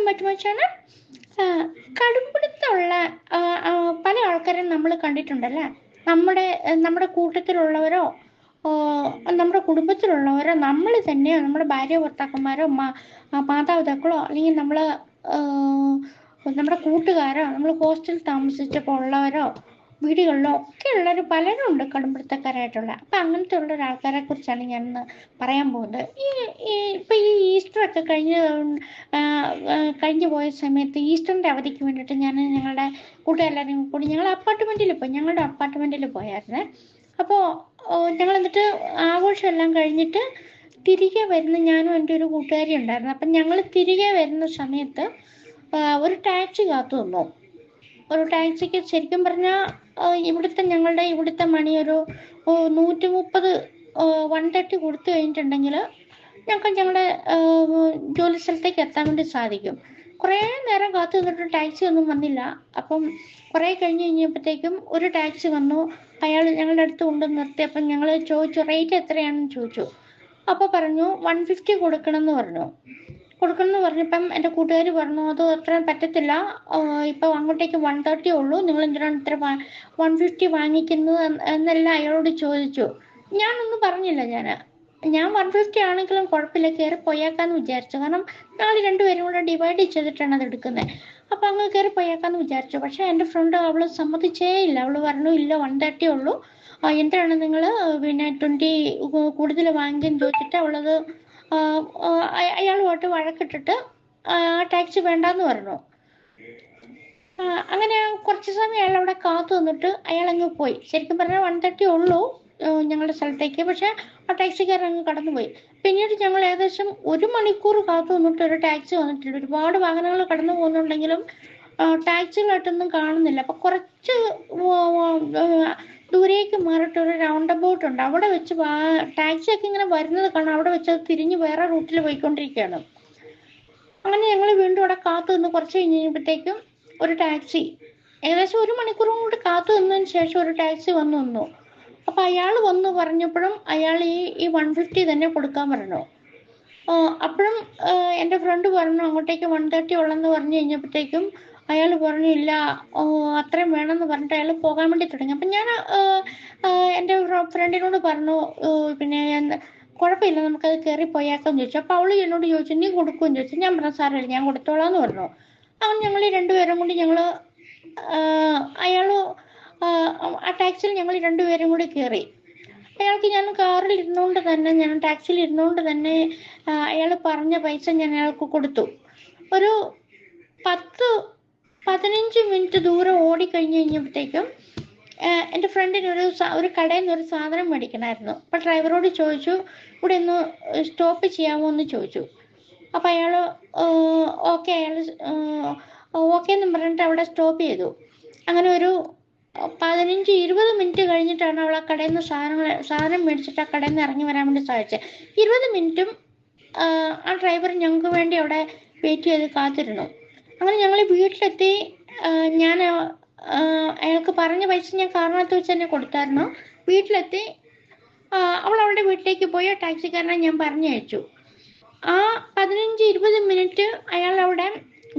പറ്റുമോ വെച്ചാൽ കടുംപിടുത്തമുള്ള പല ആൾക്കാരെയും നമ്മൾ കണ്ടിട്ടുണ്ടല്ലേ. നമ്മുടെ കൂട്ടത്തിലുള്ളവരോ നമ്മുടെ കുടുംബത്തിലുള്ളവരോ നമ്മൾ തന്നെയോ നമ്മുടെ ഭാര്യ ഭർത്താക്കന്മാരോ മാതാപിതാക്കളോ അല്ലെങ്കിൽ നമ്മുടെ കൂട്ടുകാരോ നമ്മൾ ഹോസ്റ്റലിൽ താമസിച്ചപ്പോൾ ഉള്ളവരോ വീടുകളിലോ ഒക്കെ ഉള്ളൊരു പലരും ഉണ്ട് കടുംപിടുത്തക്കാരായിട്ടുള്ള. അപ്പം അങ്ങനത്തെ ഉള്ള ഒരാൾക്കാരെ കുറിച്ചാണ് ഞാനിന്ന് പറയാൻ പോകുന്നത്. ഇപ്പം ഈ ഈസ്റ്ററൊക്കെ കഴിഞ്ഞു പോയ സമയത്ത് ഈസ്റ്ററിൻ്റെ അവധിക്ക് വേണ്ടിയിട്ട് ഞാൻ ഞങ്ങളുടെ കൂട്ടുകാരെല്ലാവരും കൂടി ഞങ്ങളുടെ അപ്പാർട്ട്മെൻറ്റിൽ പോയായിരുന്നേ. അപ്പോൾ ഞങ്ങൾ എന്നിട്ട് ആഘോഷം എല്ലാം കഴിഞ്ഞിട്ട് തിരികെ വരുന്ന ഞാനും എൻ്റെ ഒരു കൂട്ടുകാരി ഉണ്ടായിരുന്നു. അപ്പം ഞങ്ങൾ തിരികെ വരുന്ന സമയത്ത് ഒരു ടാക്സി കാത്തു നിന്നു. ഒരു ടാക്സിക്ക് ശരിക്കും പറഞ്ഞാൽ ഞങ്ങളുടെ ഇവിടുത്തെ മണി ഒരു 130 130 കൊടുത്തു കഴിഞ്ഞിട്ടുണ്ടെങ്കിൽ ഞങ്ങൾക്ക് ഞങ്ങളുടെ ജോലി സ്ഥലത്തേക്ക് എത്താൻ വേണ്ടി സാധിക്കും. കുറേ നേരം കാത്തു നിന്നിട്ട് ടാക്സി ഒന്നും വന്നില്ല. അപ്പം കുറേ കഴിഞ്ഞപ്പോഴത്തേക്കും ഒരു ടാക്സി വന്നു. അയാൾ ഞങ്ങളുടെ അടുത്ത് കൊണ്ട് നിർത്തി. അപ്പം ഞങ്ങൾ ചോദിച്ചു റേറ്റ് എത്രയാണെന്ന് ചോദിച്ചു. അപ്പോൾ പറഞ്ഞു 150 കൊടുക്കണം എന്ന് പറഞ്ഞപ്പം എൻ്റെ കൂട്ടുകാർ പറഞ്ഞു അത് അത്രയും പറ്റത്തില്ല, ഇപ്പോൾ അങ്ങോട്ടേക്ക് 130 ഉള്ളൂ, നിങ്ങൾ എന്തിനാണ് ഇത്ര 150 വാങ്ങിക്കുന്നത് എന്നെല്ലാം അയാളോട് ചോദിച്ചു. ഞാനൊന്നും പറഞ്ഞില്ല. ഞാൻ 150 ആണെങ്കിലും കുഴപ്പമില്ല, കയറി പോയേക്കാന്ന് വിചാരിച്ചു. കാരണം ഞങ്ങൾ രണ്ടുപേരും കൂടെ ഡിവൈഡ് ചെയ്തിട്ടാണ് അത് എടുക്കുന്നത്. അപ്പം അങ്ങ് കയറി പോയേക്കാന്ന് വിചാരിച്ചു. പക്ഷെ എൻ്റെ ഫ്രണ്ട് അവൾ സമ്മതിച്ചേ ഇല്ല. അവൾ പറഞ്ഞു ഇല്ല 130 ഉള്ളൂ, എന്താണ് നിങ്ങൾ പിന്നെ 20 കൂടുതൽ വാങ്ങിയെന്ന് ചോദിച്ചിട്ട് അവളത് അയാളുമായിട്ട് വഴക്കിട്ടിട്ട് ടാക്സി വേണ്ടാന്ന് പറഞ്ഞു. അങ്ങനെ കുറച്ച് സമയം അയാൾ അവിടെ കാത്തു നിന്നിട്ട് അയാളങ്ങ് പോയി. ശരിക്കും പറഞ്ഞാൽ 130 ഉള്ളൂ ഞങ്ങളുടെ സ്ഥലത്തേക്ക്. പക്ഷെ ആ ടാക്സിക്കാരൻ അങ്ങ് കടന്നുപോയി. പിന്നീട് ഞങ്ങൾ ഏകദേശം 1 മണിക്കൂർ കാത്തു നിന്നിട്ട് ഒരു ടാക്സി വന്നിട്ടില്ല. ഒരുപാട് വാഹനങ്ങൾ കടന്നു പോകുന്നുണ്ടെങ്കിലും ടാക്സികളായിട്ടൊന്നും കാണുന്നില്ല. അപ്പം കുറച്ച് ദൂരേക്ക് മാറിയിട്ട് ഒരു റൗണ്ട് അബൌട്ട് ഉണ്ട്. അവിടെ വെച്ച് ടാക്സിയൊക്കെ ഇങ്ങനെ വരുന്നത് കാണാം. അവിടെ വെച്ച് തിരിഞ്ഞ് വേറെ റൂട്ടിൽ പോയിക്കൊണ്ടിരിക്കുകയാണ്. അങ്ങനെ ഞങ്ങൾ വീണ്ടും അവിടെ കാത്തു നിന്ന് കുറച്ച് കഴിഞ്ഞപ്പോഴത്തേക്കും ഒരു ടാക്സി ഏകദേശം 1 മണിക്കൂറും കൂടി കാത്തു നിന്നതിന് ശേഷം ഒരു ടാക്സി വന്നു നിന്നു. അപ്പം അയാൾ വന്ന് പറഞ്ഞപ്പോഴും അയാൾ ഈ 150 തന്നെ കൊടുക്കാൻ പറഞ്ഞു. അപ്പോഴും എൻ്റെ ഫ്രണ്ട് പറഞ്ഞു അങ്ങോട്ടേക്ക് 130 ഉള്ളെന്ന് പറഞ്ഞു കഴിഞ്ഞപ്പോഴത്തേക്കും അയാൾ പറഞ്ഞു ഇല്ല അത്രയും വേണമെന്ന് പറഞ്ഞിട്ട് അയാൾ പോകാൻ വേണ്ടി തുടങ്ങി. അപ്പം ഞാൻ എൻ്റെ ഫ്രണ്ടിനോട് പറഞ്ഞു പിന്നെ കുഴപ്പമില്ല നമുക്കത് കയറി പോയാക്കാന്ന് ചോദിച്ചു. അപ്പോൾ അവൾ എന്നോട് ചോദിച്ചു നീ കൊടുക്കുമെന്ന് ചോദിച്ചു. ഞാൻ പറഞ്ഞു സാരമില്ല ഞാൻ കൊടുത്തോളാന്ന് പറഞ്ഞു. അങ്ങനെ ഞങ്ങൾ രണ്ടുപേരും കൂടി അയാൾ ആ ടാക്സിയിൽ ഞങ്ങൾ രണ്ടുപേരും കൂടി കയറി. അയാൾക്ക് ഞാൻ ടാക്സിയിൽ ഇരുന്നുകൊണ്ട് തന്നെ അയാൾ പറഞ്ഞ പൈസ ഞാൻ അയാൾക്ക് കൊടുത്തു. ഒരു 10-15 മിനിറ്റ് ദൂരം ഓടിക്കഴിഞ്ഞപ്പോഴത്തേക്കും എൻ്റെ ഫ്രണ്ടിന് ഒരു കടയിൽ നിന്ന് ഒരു സാധനം മേടിക്കണമായിരുന്നു. അപ്പം ഡ്രൈവറോട് ചോദിച്ചു ഇവിടെ ഒന്ന് സ്റ്റോപ്പ് ചെയ്യാമോ എന്ന് ചോദിച്ചു. അപ്പം അയാൾ ഓക്കെ എന്നും പറഞ്ഞിട്ട് അവിടെ സ്റ്റോപ്പ് ചെയ്തു. അങ്ങനെ ഒരു 15-20 മിനിറ്റ് കഴിഞ്ഞിട്ടാണ് അവൾ ആ കടയിൽ നിന്ന് സാധനം മേടിച്ചിട്ട് ആ കടയിൽ നിന്ന് ഇറങ്ങി വരാൻ വേണ്ടി സാധിച്ചത്. 20 മിനിറ്റും ആ ഡ്രൈവർ ഞങ്ങൾക്ക് വേണ്ടി അവിടെ വെയിറ്റ് ചെയ്ത് കാത്തിരുന്നു. അങ്ങനെ ഞങ്ങൾ വീട്ടിലെത്തി. ഞാൻ അയാൾക്ക് പറഞ്ഞ പൈസ ഞാൻ കാറിനകത്ത് വെച്ച് തന്നെ കൊടുത്തായിരുന്നു. വീട്ടിലെത്തി അവൾ അവളുടെ വീട്ടിലേക്ക് പോയി. ടാക്സിക്കാരനെ ഞാൻ പറഞ്ഞയച്ചു. ആ 15-20 മിനിറ്റ് അയാൾ അവിടെ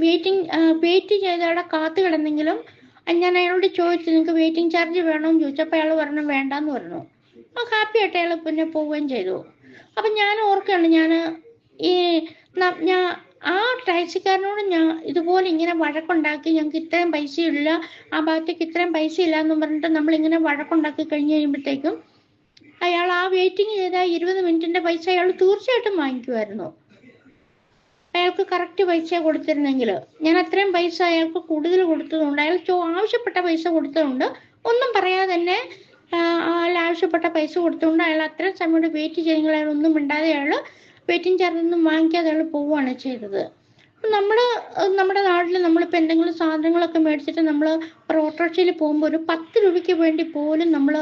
വെയിറ്റ് ചെയ്ത് അവിടെ കാത്തു കിടന്നെങ്കിലും ഞാൻ അയാളോട് ചോദിച്ചു നിങ്ങൾക്ക് വെയിറ്റിംഗ് ചാർജ് വേണമെന്ന് ചോദിച്ചപ്പോൾ അയാൾ പറഞ്ഞു വേണ്ടാന്ന് പറഞ്ഞു. ഹാപ്പി ആയിട്ട് അയാൾ പിന്നെ പോവുകയും ചെയ്തു. അപ്പം ഞാൻ ഓർക്കുകയാണ് ഞാൻ ആ ടാക്സിക്കാരനോട് ഞാൻ ഇതുപോലെ ഇങ്ങനെ വഴക്കുണ്ടാക്കി ഞങ്ങൾക്ക് ഇത്രയും പൈസ ഇല്ല, ആ ഭാഗത്തേക്ക് ഇത്രയും പൈസ ഇല്ല എന്ന് പറഞ്ഞിട്ട് നമ്മളിങ്ങനെ വഴക്കുണ്ടാക്കി കഴിഞ്ഞ് കഴിയുമ്പോഴത്തേക്കും അയാൾ ആ വെയിറ്റിംഗ് ചെയ്ത 20 മിനിറ്റിൻ്റെ പൈസ അയാൾ തീർച്ചയായിട്ടും വാങ്ങിക്കുമായിരുന്നു. അയാൾക്ക് കറക്റ്റ് പൈസ കൊടുത്തിരുന്നെങ്കിൽ. ഞാൻ അത്രയും പൈസ അയാൾക്ക് കൂടുതൽ കൊടുത്തതുകൊണ്ട് അയാൾ ആവശ്യപ്പെട്ട പൈസ കൊടുത്തതുകൊണ്ട് ഒന്നും പറയാതെ തന്നെ അയാൾ ആവശ്യപ്പെട്ട പൈസ കൊടുത്തുകൊണ്ട് അയാൾ അത്രയും സമയം വെയിറ്റ് ചെയ്തെങ്കിൽ അയാൾ ഒന്നും മിണ്ടാതെ അയാൾ വെയിറ്റിംഗ് ചാർജ് ഒന്നും വാങ്ങിക്കാതെ അയാൾ പോവുകയാണ് ചെയ്തത്. നമ്മുടെ നാട്ടിൽ നമ്മളിപ്പോൾ എന്തെങ്കിലും സാധനങ്ങളൊക്കെ മേടിച്ചിട്ട് നമ്മൾ ഒരു ഓട്ടോറിക്ഷയിൽ പോകുമ്പോൾ ഒരു 10 രൂപയ്ക്ക് വേണ്ടി പോലും നമ്മൾ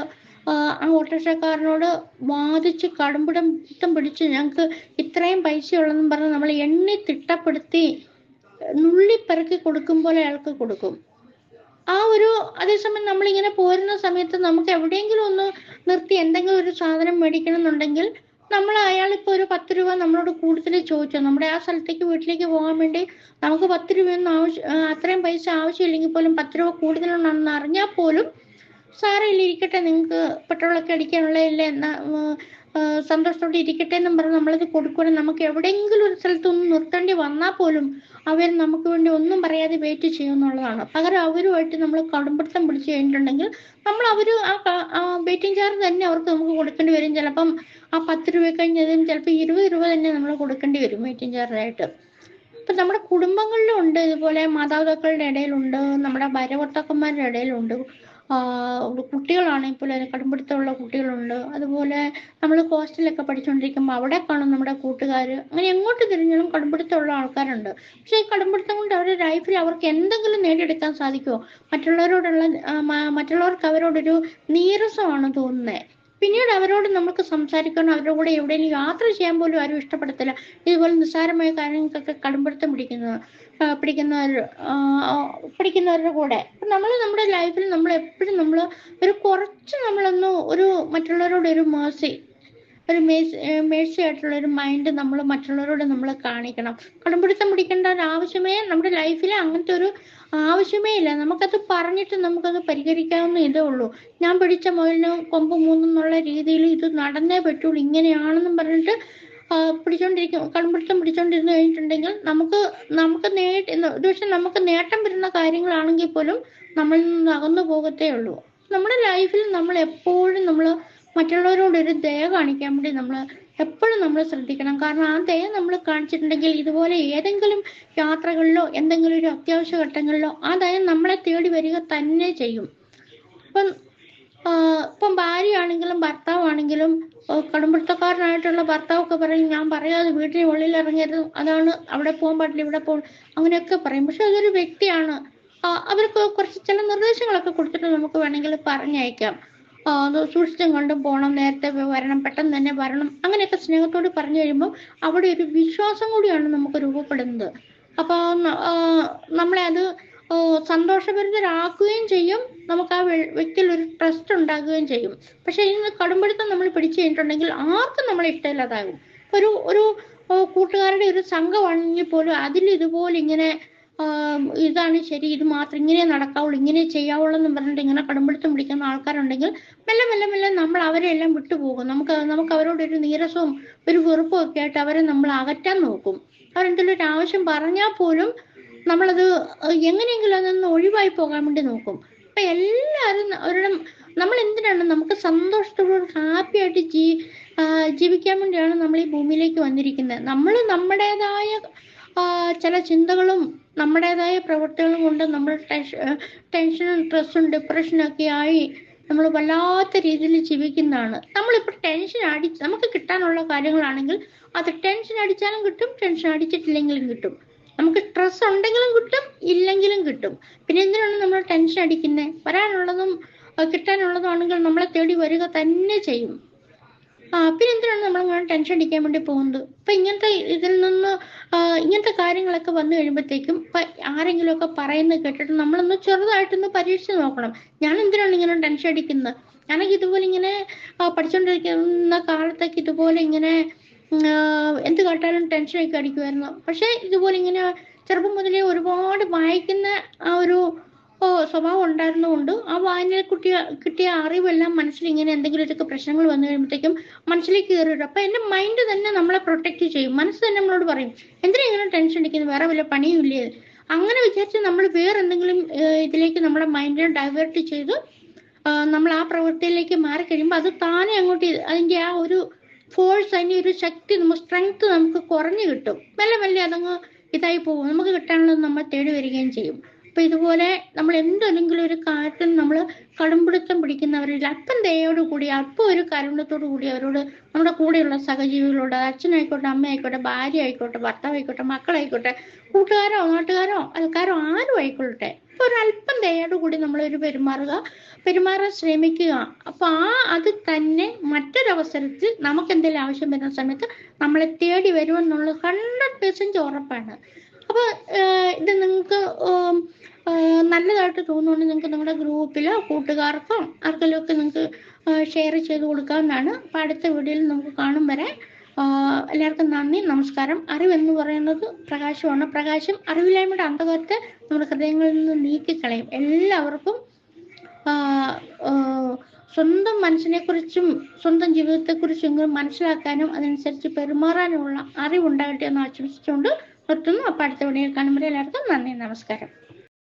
ആ ഓട്ടോറിക്ഷക്കാരനോട് വാദിച്ച് കടുംപിടുത്തം പിടിച്ച് ഞങ്ങൾക്ക് ഇത്രയും പൈസ ഉള്ളതെന്നും പറഞ്ഞ് നമ്മൾ എണ്ണി തിട്ടപ്പെടുത്തി നുള്ളിപ്പെറുക്കി കൊടുക്കും പോലെ അയാൾക്ക് കൊടുക്കും. അതേസമയം നമ്മളിങ്ങനെ പോരുന്ന സമയത്ത് നമുക്ക് എവിടെയെങ്കിലും ഒന്ന് നിർത്തി എന്തെങ്കിലും ഒരു സാധനം മേടിക്കണം എന്നുണ്ടെങ്കിൽ അയാളിപ്പോ ഒരു 10 രൂപ നമ്മളോട് കൂടുതൽ ചോദിച്ചു, നമ്മുടെ ആ സ്ഥലത്തേക്ക് വീട്ടിലേക്ക് പോകാൻ വേണ്ടി നമുക്ക് 10 രൂപയൊന്നും അത്രയും പൈസ ആവശ്യമില്ലെങ്കിൽ പോലും 10 രൂപ കൂടുതലുണ്ടെന്ന് അറിഞ്ഞാൽ പോലും സാരമില്ല, ഇരിക്കട്ടെ, നിങ്ങൾക്ക് പെട്രോളൊക്കെ അടിക്കാനുള്ള എന്നാ സന്തോഷത്തോടെ ഇരിക്കട്ടെ എന്നും പറഞ്ഞ് നമ്മളത് കൊടുക്കുകയും നമുക്ക് എവിടെയെങ്കിലും ഒരു സ്ഥലത്തൊന്ന് നിർത്തേണ്ടി വന്നാൽ പോലും അവർ നമുക്ക് വേണ്ടി ഒന്നും പറയാതെ വെയിറ്റ് ചെയ്യുന്നുള്ളതാണ്. പകരം അവരുമായിട്ട് നമ്മൾ കടുംപിടുത്തം പിടിച്ചു കഴിഞ്ഞിട്ടുണ്ടെങ്കിൽ നമ്മൾ ആ വെയിറ്റിംഗ് ചാർജ് തന്നെ അവർക്ക് നമുക്ക് കൊടുക്കേണ്ടി വരും. ചിലപ്പം ആ 10 രൂപ കഴിഞ്ഞതും ചിലപ്പോൾ 20 രൂപ തന്നെ നമ്മൾ കൊടുക്കേണ്ടി വരും വെയിറ്റിംഗ് ചാർജായിട്ട്. ഇപ്പൊ നമ്മുടെ കുടുംബങ്ങളിലും ഉണ്ട് ഇതുപോലെ, മാതാപിതാക്കളുടെ ഇടയിലുണ്ട്, നമ്മുടെ ഭാര്യഭർത്താക്കന്മാരുടെ ഇടയിലുണ്ട്, കുട്ടികളാണെങ്കിൽ പോലും കടുംപിടുത്തമുള്ള കുട്ടികളുണ്ട്. അതുപോലെ നമ്മൾ ഹോസ്റ്റലിലൊക്കെ പഠിച്ചുകൊണ്ടിരിക്കുമ്പോൾ അവിടെ കാണും നമ്മുടെ കൂട്ടുകാർ, അങ്ങനെ എങ്ങോട്ട് തിരിഞ്ഞാലും കടുംപിടുത്തമുള്ള ആൾക്കാരുണ്ട്. പക്ഷെ ഈ കടുംപിടുത്തം കൊണ്ട് അവരുടെ ലൈഫിൽ അവർക്ക് എന്തെങ്കിലും നേടിയെടുക്കാൻ സാധിക്കുമോ? മറ്റുള്ളവർക്ക് അവരോടൊരു നീരസമാണ് തോന്നുന്നത്. പിന്നീട് അവരോട് നമുക്ക് സംസാരിക്കണം, അവരുടെ കൂടെ എവിടെയെങ്കിലും യാത്ര ചെയ്യാൻ പോലും ആരും ഇഷ്ടപ്പെടത്തില്ല. ഇതുപോലെ നിസ്സാരമായ കാര്യങ്ങൾക്കൊക്കെ കടുംപിടുത്തം പിടിക്കുന്നവരുടെ കൂടെ നമ്മുടെ ലൈഫിൽ നമ്മൾ എപ്പോഴും ഒരു കുറച്ച് ഒരു മറ്റുള്ളവരോട് ഒരു മേഴ്സി ആയിട്ടുള്ള ഒരു മൈൻഡ് നമ്മൾ മറ്റുള്ളവരോട് നമ്മൾ കാണിക്കണം. കടുംപിടുത്തം പിടിക്കേണ്ട ഒരു ആവശ്യമേ നമ്മുടെ ലൈഫിൽ അങ്ങനത്തെ ഒരു ആവശ്യമേ ഇല്ല. നമുക്കത് പറഞ്ഞിട്ട് നമുക്കത് പരിഹരിക്കാവുന്ന ഇതേ ഉള്ളൂ. ഞാൻ പിടിച്ച മുയലിന് കൊമ്പ് മൂന്നെന്നുള്ള രീതിയിൽ ഇത് നടന്നേ പറ്റുള്ളൂ, ഇങ്ങനെയാണെന്നും പറഞ്ഞിട്ട് കടുംപിടുത്തം പിടിച്ചോണ്ടിരുന്ന് കഴിഞ്ഞിട്ടുണ്ടെങ്കിൽ നമുക്ക് പക്ഷെ നമുക്ക് നേട്ടം വരുന്ന കാര്യങ്ങളാണെങ്കിൽ പോലും നമ്മളിൽ നിന്ന് അകന്നു പോകത്തേ ഉള്ളൂ. നമ്മുടെ ലൈഫിൽ നമ്മൾ എപ്പോഴും മറ്റുള്ളവരോട് ഒരു ദയ കാണിക്കാൻ വേണ്ടി എപ്പോഴും നമ്മൾ ശ്രദ്ധിക്കണം. കാരണം ആ ദയ നമ്മൾ കാണിച്ചിട്ടുണ്ടെങ്കിൽ ഇതുപോലെ ഏതെങ്കിലും യാത്രകളിലോ എന്തെങ്കിലും ഒരു അത്യാവശ്യ ഘട്ടങ്ങളിലോ ആ ദയ നമ്മളെ തേടി വരിക തന്നെ ചെയ്യും. ഇപ്പം ഭാര്യയാണെങ്കിലും ഭർത്താവാണെങ്കിലും കടുംപിടുത്തക്കാരനായിട്ടുള്ള ഭർത്താവൊക്കെ പറയും, ഞാൻ പറയാതെ വീട്ടിന് ഉള്ളിൽ ഇറങ്ങരുത്, അതാണ്, അവിടെ പോകാൻ പാടില്ല, ഇവിടെ അങ്ങനെയൊക്കെ പറയും. പക്ഷെ അതൊരു വ്യക്തിയാണ്, അവർക്ക് കുറച്ച് ചില നിർദ്ദേശങ്ങളൊക്കെ കൊടുത്തിട്ട് നമുക്ക് വേണമെങ്കിൽ പറഞ്ഞയക്കാം. സൂക്ഷിച്ചും കണ്ടും പോകണം, നേരത്തെ വരണം, പെട്ടെന്ന് തന്നെ വരണം, അങ്ങനെയൊക്കെ സ്നേഹത്തോട് പറഞ്ഞു കഴിയുമ്പോൾ അവിടെ ഒരു വിശ്വാസം കൂടിയാണ് നമുക്ക് രൂപപ്പെടുന്നത്. അപ്പൊ നമ്മളെ അത് സന്തോഷഭരിതരാക്കുകയും ചെയ്യും, നമുക്ക് ആ വ്യക്തിയിൽ ഒരു ട്രസ്റ്റ് ഉണ്ടാകുകയും ചെയ്യും. പക്ഷെ ഇന്ന് കടുംപിടുത്തം നമ്മൾ പിടിച്ചു കഴിഞ്ഞിട്ടുണ്ടെങ്കിൽ ആർക്കും നമ്മളെ ഇഷ്ടമില്ലാതാകും. ഒരു കൂട്ടുകാരുടെ ഒരു സംഘമാണെങ്കിൽ പോലും അതിൽ ഇതുപോലെ ഇങ്ങനെ ഇതാണ് ശരി, ഇത് മാത്രം ഇങ്ങനെ നടക്കാവുള്ളൂ, ഇങ്ങനെ ചെയ്യാവുള്ളൂ എന്ന് പറഞ്ഞിട്ട് ഇങ്ങനെ കടുംപിടുത്തം പിടിക്കുന്ന ആൾക്കാരുണ്ടെങ്കിൽ മെല്ലെ മെല്ലെ മെല്ലെ നമ്മൾ അവരെ എല്ലാം വിട്ടുപോകും. നമുക്ക് അവരോടൊരു നീരസവും ഒരു വെറുപ്പും ഒക്കെ ആയിട്ട് അവരെ നമ്മൾ അകറ്റാൻ നോക്കും. അവരെന്തെങ്കിലും ഒരു ആവശ്യം പറഞ്ഞാൽ പോലും നമ്മളത് എങ്ങനെയെങ്കിലും അതൊന്ന് ഒഴിവായി പോകാൻ വേണ്ടി നോക്കും. അപ്പൊ എല്ലാവരും നമ്മൾ എന്തിനാണ് നമുക്ക് സന്തോഷത്തോടും ഹാപ്പി ആയിട്ട് ജീവിക്കാൻ വേണ്ടിയാണ് നമ്മൾ ഈ ഭൂമിയിലേക്ക് വന്നിരിക്കുന്നത്. നമ്മൾ നമ്മുടേതായ ചില ചിന്തകളും നമ്മുടേതായ പ്രവൃത്തികളും കൊണ്ട് നമ്മൾ ടെൻഷനും സ്ട്രെസ്സും ഡിപ്രഷനും ഒക്കെ ആയി നമ്മൾ വല്ലാത്ത രീതിയിൽ ജീവിക്കുന്നതാണ്. നമ്മളിപ്പോൾ നമുക്ക് കിട്ടാനുള്ള കാര്യങ്ങളാണെങ്കിൽ അത് ടെൻഷൻ അടിച്ചാലും കിട്ടും, ടെൻഷൻ അടിച്ചിട്ടില്ലെങ്കിലും കിട്ടും. നമുക്ക് സ്ട്രെസ് ഉണ്ടെങ്കിലും കിട്ടും, ഇല്ലെങ്കിലും കിട്ടും. പിന്നെ എന്തിനാണ് നമ്മൾ ടെൻഷൻ അടിക്കുന്നത്? വരാനുള്ളതും കിട്ടാനുള്ളതും ആണെങ്കിൽ നമ്മളെ തേടി വരിക തന്നെ ചെയ്യും. പിന്നെ എന്തിനാണ് നമ്മൾ ടെൻഷൻ അടിക്കാൻ വേണ്ടി പോകുന്നത്? ഇപ്പൊ ഇങ്ങനത്തെ കാര്യങ്ങളൊക്കെ വന്നു കഴിയുമ്പോഴത്തേക്കും ആരെങ്കിലും ഒക്കെ പറയുന്നത് കേട്ടിട്ട് നമ്മളൊന്ന് ചെറുതായിട്ടൊന്ന് പരീക്ഷിച്ച് നോക്കണം. ഞാൻ എന്തിനാണ് ഇങ്ങനെ ടെൻഷൻ അടിക്കുന്നത്? ഞാനൊക്കെ ഇതുപോലെ ഇങ്ങനെ പഠിച്ചുകൊണ്ടിരിക്കുന്ന കാലത്തൊക്കെ ഇതുപോലെ ഇങ്ങനെ എന്ത് കേട്ടാലും ടെൻഷനൊക്കെ അടിക്കുമായിരുന്നു. പക്ഷെ ഇതുപോലെ ഇങ്ങനെ ചെറുപ്പം മുതലേ ഒരുപാട് വായിക്കുന്ന ആ ഒരു സ്വഭാവം ഉണ്ടായിരുന്നുകൊണ്ട് ആ വായനയിൽ കിട്ടിയ അറിവെല്ലാം മനസ്സിൽ ഇങ്ങനെ എന്തെങ്കിലും ഒക്കെ പ്രശ്നങ്ങൾ വന്നു കഴിയുമ്പോഴത്തേക്കും മനസ്സിലേക്ക് കയറി വരും. അപ്പൊ എന്റെ മൈൻഡ് തന്നെ നമ്മളെ പ്രൊട്ടക്ട് ചെയ്യും. മനസ്സ് തന്നെ നമ്മളോട് പറയും, എന്തിനാ ഇങ്ങനെ ടെൻഷൻ അടിക്കുന്നത്, വേറെ വല്ല പണിയും ഇല്ലേ? അങ്ങനെ വിചാരിച്ച് നമ്മൾ വേറെ എന്തെങ്കിലും ഇതിലേക്ക് നമ്മുടെ മൈൻഡിനെ ഡൈവേർട്ട് ചെയ്ത് നമ്മൾ ആ പ്രവൃത്തിയിലേക്ക് മാറിക്കഴിയുമ്പോൾ അത് താനെ അങ്ങോട്ട് അതിന്റെ ആ ഒരു ഫോഴ്സ്, അതിന്റെ ഒരു ശക്തി, സ്ട്രെങ്ത് നമുക്ക് കുറഞ്ഞു കിട്ടും. മെല്ലെ മെല്ലെ അതങ്ങ് ഇതായി പോകും. നമുക്ക് കിട്ടാനുള്ളത് നമ്മൾ തേടി വരികയും ചെയ്യും. അപ്പൊ ഇതുപോലെ നമ്മൾ എന്തെങ്കിലും ഒരു കാര്യത്തിൽ നമ്മൾ കടുംപിടുത്തം പിടിക്കുന്നവരിൽ അല്പം ദയോട് കൂടി, അല്പം ഒരു കാരുണ്യത്തോടു കൂടി അവരോട്, നമ്മുടെ കൂടെയുള്ള സഹജീവികളോട്, അച്ഛനായിക്കോട്ടെ, അമ്മയായിക്കോട്ടെ, ഭാര്യ ആയിക്കോട്ടെ, ഭർത്താവായിക്കോട്ടെ, മക്കളായിക്കോട്ടെ, കൂട്ടുകാരോ നാട്ടുകാരോ ആൾക്കാരോ ആരും ആയിക്കൊള്ളട്ടെ, അപ്പൊ ഒരു അല്പം ദയോട് കൂടി നമ്മളൊരു പെരുമാറാൻ ശ്രമിക്കുക. അപ്പൊ അത് തന്നെ മറ്റൊരവസരത്തിൽ നമുക്ക് എന്തെങ്കിലും ആവശ്യം വരുന്ന സമയത്ത് നമ്മളെ തേടി വരുമെന്നുള്ളത് 100% ഉറപ്പാണ്. അപ്പൊ ഇത് നിങ്ങൾക്ക് നല്ലതായിട്ട് തോന്നുന്നുണ്ടെങ്കിൽ നിങ്ങൾക്ക് നിങ്ങളുടെ ഗ്രൂപ്പിലോ കൂട്ടുകാർക്കോ ആർക്കെങ്കിലും ഒക്കെ നിങ്ങൾക്ക് ഷെയർ ചെയ്ത് കൊടുക്കാവുന്നതാണ്. അപ്പോൾ അടുത്ത വീഡിയോയിൽ നമുക്ക് കാണും വരെ എല്ലാവർക്കും നന്ദി, നമസ്കാരം. അറിവെന്ന് പറയുന്നത് പ്രകാശമാണ്. പ്രകാശം അറിവില്ലായ്മയുടെ അന്ധകാരത്തെ നമ്മുടെ ഹൃദയങ്ങളിൽ നിന്ന് നീക്കിക്കളയും. എല്ലാവർക്കും സ്വന്തം മനസ്സിനെക്കുറിച്ചും സ്വന്തം ജീവിതത്തെക്കുറിച്ചും മനസ്സിലാക്കാനും അതനുസരിച്ച് പെരുമാറാനുമുള്ള അറിവുണ്ടാകട്ടെ എന്ന് ആശംസിച്ചുകൊണ്ട് നിർത്തുന്നു. അപ്പോൾ അടുത്ത വീഡിയോയിൽ കാണുമ്പോൾ എല്ലാവർക്കും നന്ദി, നമസ്കാരം.